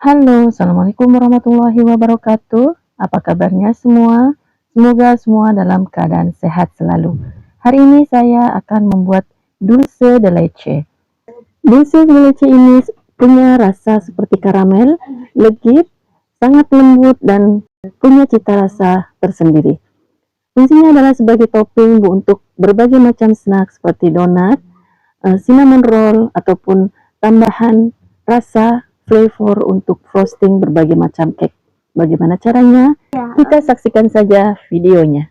Halo, Assalamualaikum warahmatullahi wabarakatuh. Apa kabarnya semua? Semoga semua dalam keadaan sehat selalu. Hari ini saya akan membuat dulce de leche. Dulce de leche ini punya rasa seperti karamel, legit, sangat lembut, dan punya cita rasa tersendiri. Fungsinya adalah sebagai topping untuk berbagai macam snack seperti donat, cinnamon roll, ataupun tambahan rasa flavor untuk frosting berbagai macam cake. Bagaimana caranya? Kita saksikan saja videonya.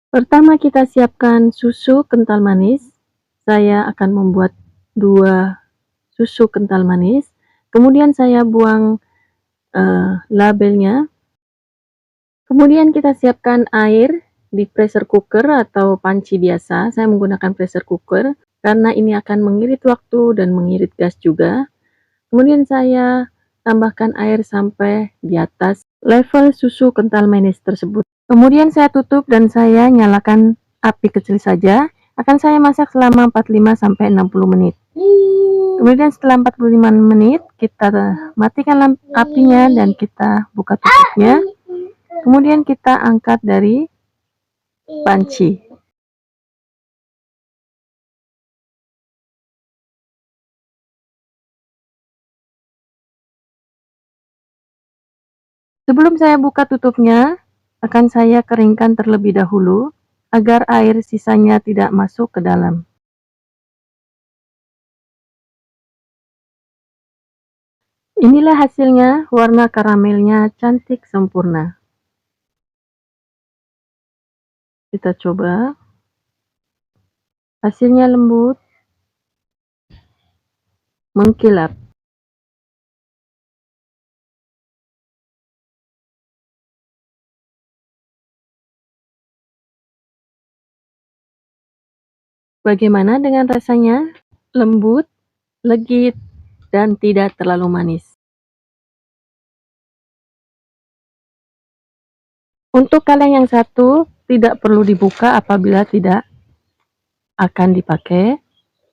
Pertama kita siapkan susu kental manis. Saya akan membuat 2 susu kental manis. Kemudian saya buang labelnya. Kemudian kita siapkan air di pressure cooker atau panci biasa. Saya menggunakan pressure cooker karena ini akan mengirit waktu dan mengirit gas juga. Kemudian saya tambahkan air sampai di atas level susu kental manis tersebut. Kemudian saya tutup dan saya nyalakan api kecil saja. Akan saya masak selama 45-60 menit. Kemudian setelah 45 menit kita matikan apinya dan kita buka tutupnya. Kemudian kita angkat dari panci. Sebelum saya buka tutupnya, akan saya keringkan terlebih dahulu agar air sisanya tidak masuk ke dalam. Inilah hasilnya, warna karamelnya cantik sempurna. Kita coba. Hasilnya lembut, mengkilap. Bagaimana dengan rasanya? Lembut, legit, dan tidak terlalu manis. Untuk kaleng yang satu, tidak perlu dibuka apabila tidak akan dipakai.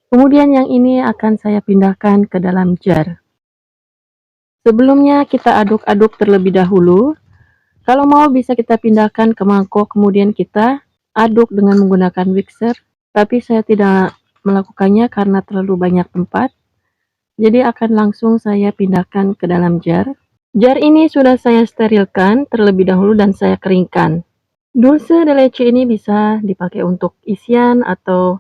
Kemudian yang ini akan saya pindahkan ke dalam jar. Sebelumnya kita aduk-aduk terlebih dahulu. Kalau mau bisa kita pindahkan ke mangkok, kemudian kita aduk dengan menggunakan mixer. Tapi saya tidak melakukannya karena terlalu banyak tempat. Jadi akan langsung saya pindahkan ke dalam jar. Jar ini sudah saya sterilkan terlebih dahulu dan saya keringkan. Dulce de leche ini bisa dipakai untuk isian atau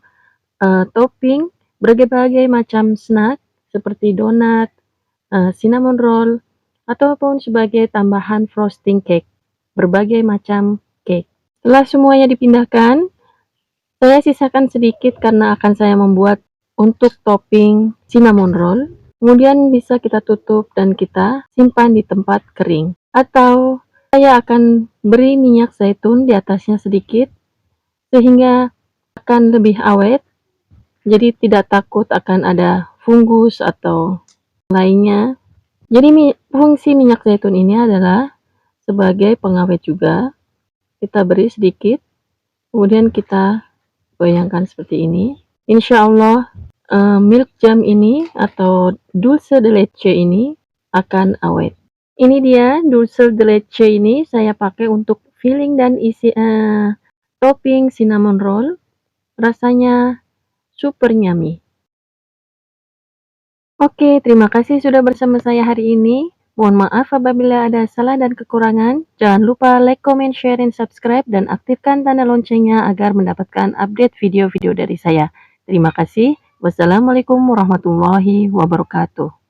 topping berbagai macam snack seperti donat, cinnamon roll, ataupun sebagai tambahan frosting cake, berbagai macam cake. Setelah semuanya dipindahkan, saya sisakan sedikit karena akan saya membuat untuk topping cinnamon roll. Kemudian bisa kita tutup dan kita simpan di tempat kering. Atau saya akan beri minyak zaitun di atasnya sedikit sehingga akan lebih awet. Jadi tidak takut akan ada fungus atau lainnya. Jadi fungsi minyak zaitun ini adalah sebagai pengawet juga. Kita beri sedikit, kemudian kita goyangkan seperti ini. Insya Allah milk jam ini atau dulce de leche ini akan awet. Ini dia dulce de leche ini saya pakai untuk filling dan isi topping cinnamon roll. Rasanya super yummy. Oke, terima kasih sudah bersama saya hari ini. Mohon maaf apabila ada salah dan kekurangan. Jangan lupa like, comment, share, dan subscribe, dan aktifkan tanda loncengnya agar mendapatkan update video-video dari saya. Terima kasih. Wassalamualaikum warahmatullahi wabarakatuh.